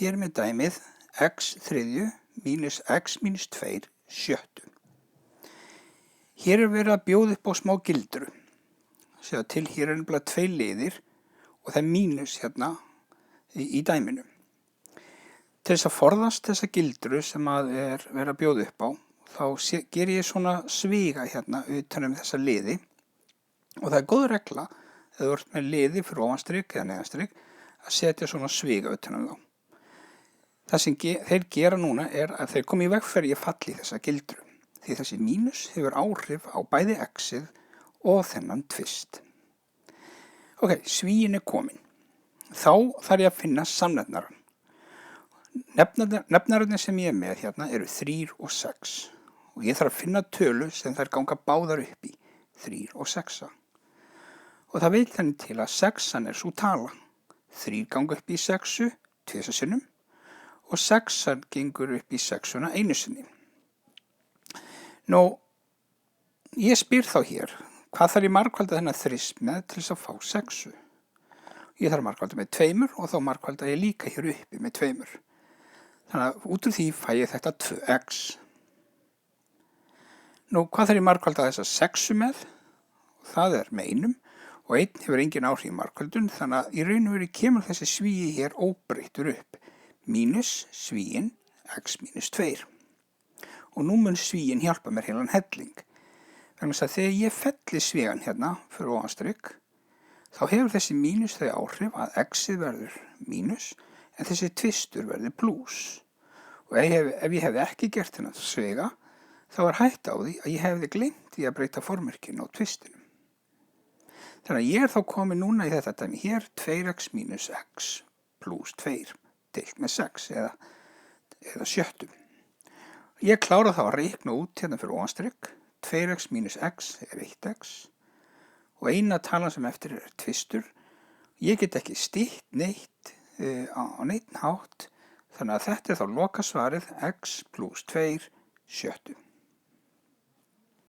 Hér með dæmið x þriðju mínus x mínus 2 sjöttu. Hér verið að bjóða upp á smá gildru. Sjá til hér nefnilega 2 liðir og það mínus hérna í dæminu. Til þess að forðast þessa gildru sem verið að bjóða upp á, þá ger ég svona sviga hérna utan þessa liði og það er góð regla ef þú ert með liði fyrir ofanstrik eða neðanstrik að setja svona sviga utan þá. Það sem þeir gera núna er að þeir koma í veg fyrir ég falli þessa gildru því þessi mínus hefur áhrif á bæði x-ið og þennan tvist. Ok, svíin er komin. Þá þarf ég að finna samnefnarann. Nefnararnir sem ég er með hérna eru 3 og 6 og ég þarf að finna tölu sem þær ganga báðar upp í 3 og 6. Og það veit þannig til að 6 er svo tala. 3 ganga upp í 6 tvisvar sinnum og 6 gengur upp í 6 einu sinni. Nú, ég spyr þá hér, hvað þarf ég margfalda þennan þrist með til þess að fá 6? Ég þarf að margfalda með 2 og þá margfalda ég líka hér uppi með 2. Þannig að út úr því fæ ég þetta 2x. Nú, hvað þarf ég margfalda þessa 6 með? Það er með 1 og 1 hefur engin áhrif í margfaldun, þannig að í raun og veru kemur þessi svíi hér óbreyttur upp. Mínus svíin x mínus 2. Og nú mun svíin hjálpa mér heilan helling. Þannig að þegar ég felli svígan hérna fyrir ofanstrik, þá hefur þessi mínus þau áhrif að x-ið verður mínus en þessi tvistur verður plús. Og ef ég hefði ekki gert þennan sviga, þá er hætta á því að ég hefði gleymt því að breyta formerkinu á tvistinum. Þannig að ég er þá komið núna í þetta dæmi hér 2x mínus x plús 2 deilt með 6 eða sjöttu. Ég klára þá að reikna út hérna fyrir ofanstrik. 2x mínus x er 1x og eina talan sem eftir er tvistur. Ég get ekki stytt neitt á neitt hátt, þannig að þetta er þá lokasvarið x plús 2 sjöttu.